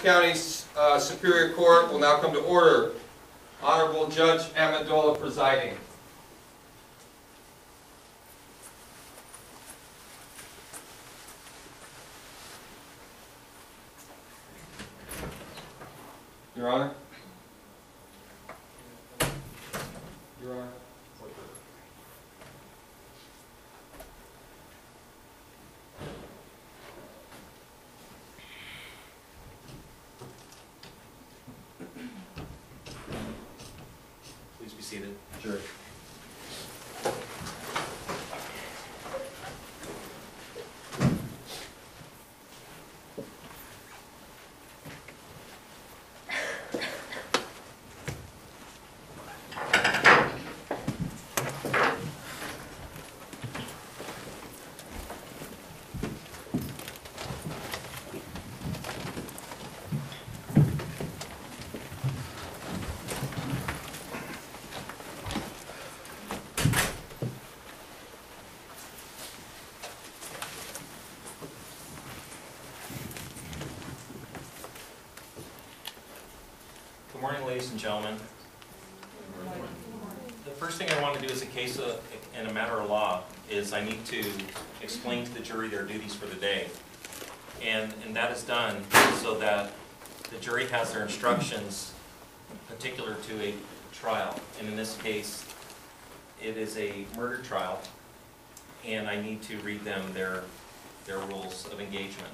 County Superior Court will now come to order. Honorable Judge Amendola presiding. Your Honor. Your Honor. Please be seated. Sure. Good morning, ladies and gentlemen. The first thing I want to do as a case in a matter of law is I need to explain to the jury their duties for the day. And that is done so that the jury has their instructions particular to a trial. And in this case, it is a murder trial, and I need to read them their rules of engagement.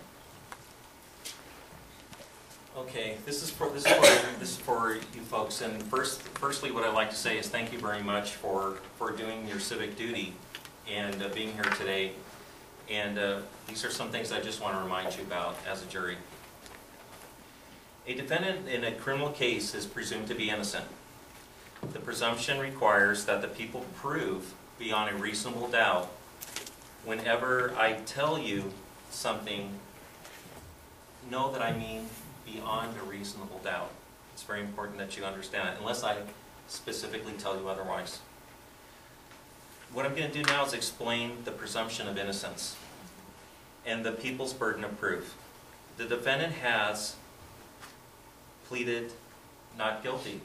Okay, this is for you folks. And firstly, what I'd like to say is thank you very much for doing your civic duty and being here today. And these are some things I just want to remind you about as a jury. A defendant in a criminal case is presumed to be innocent. The presumption requires that the people prove beyond a reasonable doubt. Whenever I tell you something, know that I mean beyond a reasonable doubt. It's very important that you understand it, unless I specifically tell you otherwise. What I'm going to do now is explain the presumption of innocence and the people's burden of proof. The defendant has pleaded not guilty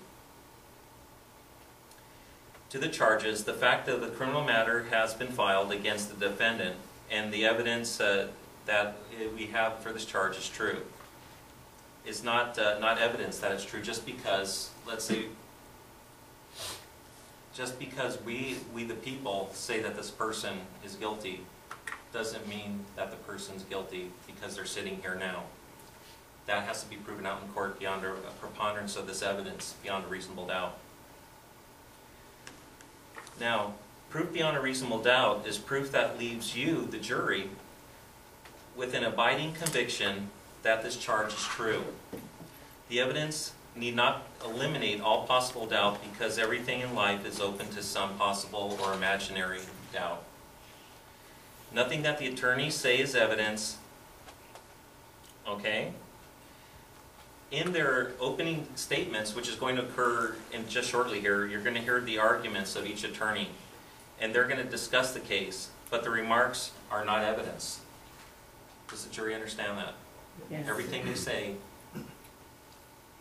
to the charges. The fact that the criminal matter has been filed against the defendant and the evidence that we have for this charge is true. Is not evidence that it's true just because, let's say, just because we the people say that this person is guilty doesn't mean that the person's guilty because they're sitting here now. That has to be proven out in court beyond a preponderance of this evidence, beyond a reasonable doubt. Now, proof beyond a reasonable doubt is proof that leaves you, the jury, with an abiding conviction that this charge is true. The evidence need not eliminate all possible doubt because everything in life is open to some possible or imaginary doubt. Nothing that the attorneys say is evidence, okay? In their opening statements, which is going to occur in just shortly here, you're going to hear the arguments of each attorney, and they're going to discuss the case, but the remarks are not evidence. Does the jury understand that? Yes. Everything they say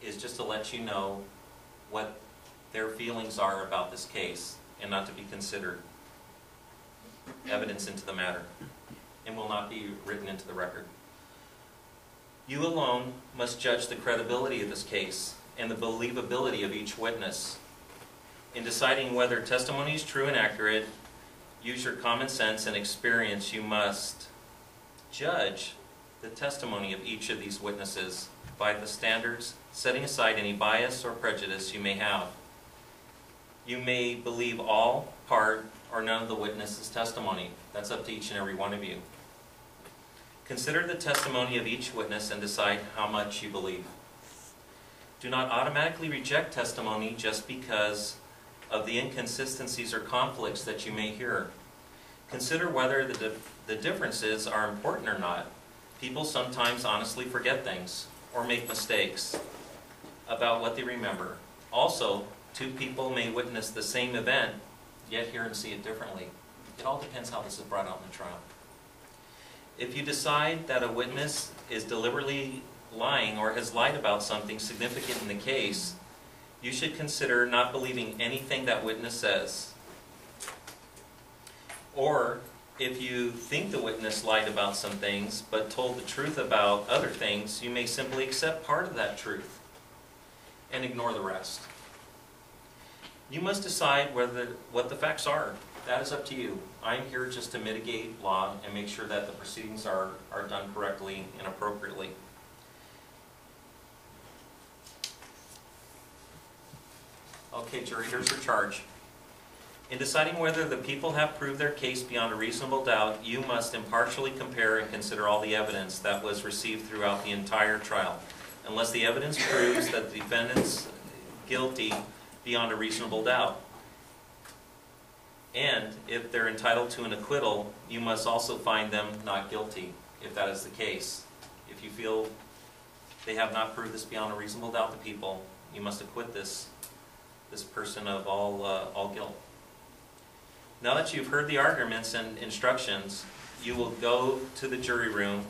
is just to let you know what their feelings are about this case and not to be considered evidence into the matter and will not be written into the record. You alone must judge the credibility of this case and the believability of each witness. In deciding whether testimony is true and accurate, use your common sense and experience. You must judge the testimony of each of these witnesses by the standards, setting aside any bias or prejudice you may have. You may believe all, part, or none of the witness's testimony. That's up to each and every one of you. Consider the testimony of each witness and decide how much you believe. Do not automatically reject testimony just because of the inconsistencies or conflicts that you may hear. Consider whether the differences are important or not. People sometimes honestly forget things or make mistakes about what they remember. Also, two people may witness the same event, yet hear and see it differently. It all depends how this is brought out in the trial. If you decide that a witness is deliberately lying or has lied about something significant in the case, you should consider not believing anything that witness says. Or, if you think the witness lied about some things but told the truth about other things, you may simply accept part of that truth and ignore the rest. You must decide what the facts are. That is up to you. I am here just to mitigate law and make sure that the proceedings are done correctly and appropriately. Okay, jury, here's your charge. In deciding whether the people have proved their case beyond a reasonable doubt, you must impartially compare and consider all the evidence that was received throughout the entire trial. Unless the evidence proves that the defendant's guilty beyond a reasonable doubt. And if they're entitled to an acquittal, you must also find them not guilty, if that is the case. If you feel they have not proved this beyond a reasonable doubt to people, you must acquit this person of all guilt. Now that you've heard the arguments and instructions, you will go to the jury room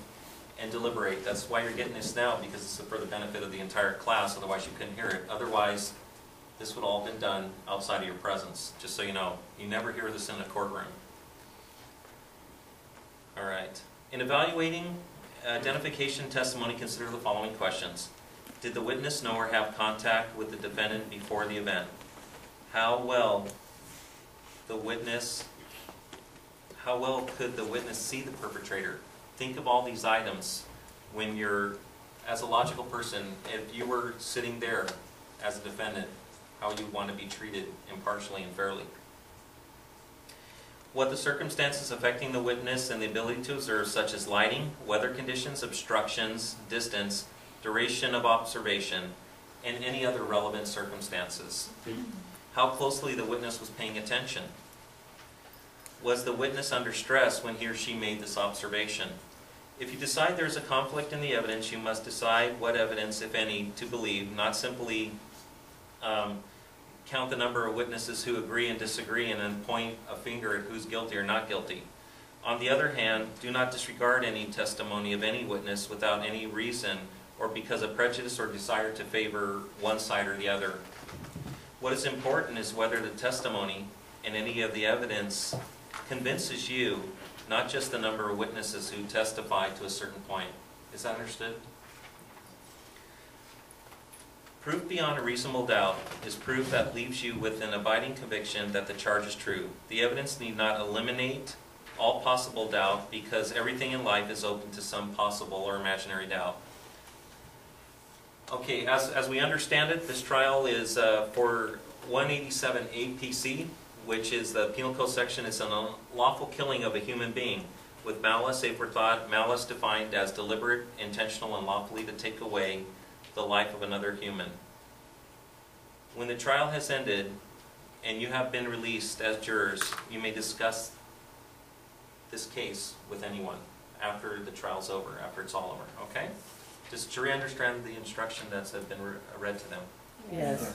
and deliberate. That's why you're getting this now, because it's for the benefit of the entire class, otherwise you couldn't hear it. Otherwise, this would all have been done outside of your presence, just so you know. You never hear this in a courtroom. All right. In evaluating identification testimony, consider the following questions. Did the witness know or have contact with the defendant before the event? How well could the witness see the perpetrator? Think of all these items when you're, as a logical person, if you were sitting there as a defendant, how you want to be treated impartially and fairly. What the circumstances affecting the witness and the ability to observe, such as lighting, weather conditions, obstructions, distance, duration of observation, and any other relevant circumstances. How closely the witness was paying attention. Was the witness under stress when he or she made this observation? If you decide there is a conflict in the evidence, you must decide what evidence, if any, to believe, not simply count the number of witnesses who agree and disagree and then point a finger at who's guilty or not guilty. On the other hand, do not disregard any testimony of any witness without any reason or because of prejudice or desire to favor one side or the other. What is important is whether the testimony and any of the evidence convinces you, not just the number of witnesses who testified to a certain point. Is that understood? Proof beyond a reasonable doubt is proof that leaves you with an abiding conviction that the charge is true. The evidence need not eliminate all possible doubt because everything in life is open to some possible or imaginary doubt. Okay, as we understand it, this trial is for 187 APC, which is the Penal Code section. It's an unlawful killing of a human being with malice, aforethought, malice defined as deliberate, intentional, and lawfully to take away the life of another human. When the trial has ended and you have been released as jurors, you may discuss this case with anyone after the trial's over, after it's all over, okay? Does the jury understand the instruction that's been read to them? Yes.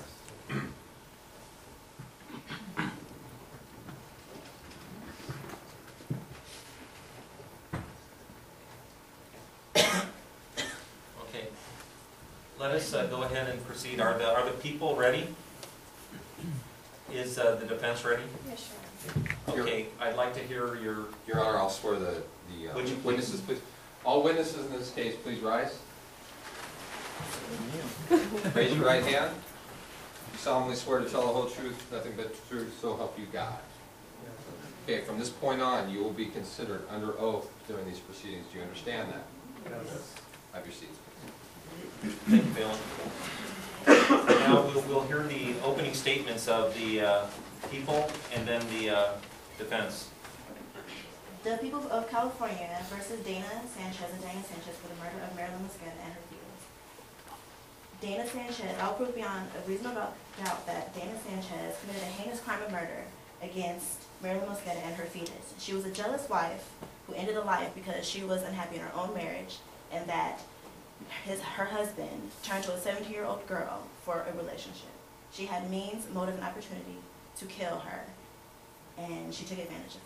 Okay. Let us go ahead and proceed. Are the people ready? Is the defense ready? Yes, sure. Okay, I'd like to hear your... Your Honor, I'll swear the Would you please? witnesses, please. All witnesses in this case, please rise. Raise your right hand. You solemnly swear to tell the whole truth, nothing but the truth, so help you God. Okay, from this point on, you will be considered under oath during these proceedings. Do you understand that? Yes. Have your seats, please. Thank you, Bill. Now we'll hear the opening statements of the people and then the defense. The people of California versus Dana Sanchez and Dana Sanchez for the murder of Marilyn Mosqueda and her fetus. Dana Sanchez, I'll prove beyond a reasonable doubt that Dana Sanchez committed a heinous crime of murder against Marilyn Mosqueda and her fetus. She was a jealous wife who ended a life because she was unhappy in her own marriage and that her husband turned to a 17-year-old girl for a relationship. She had means, motive, and opportunity to kill her, and she took advantage of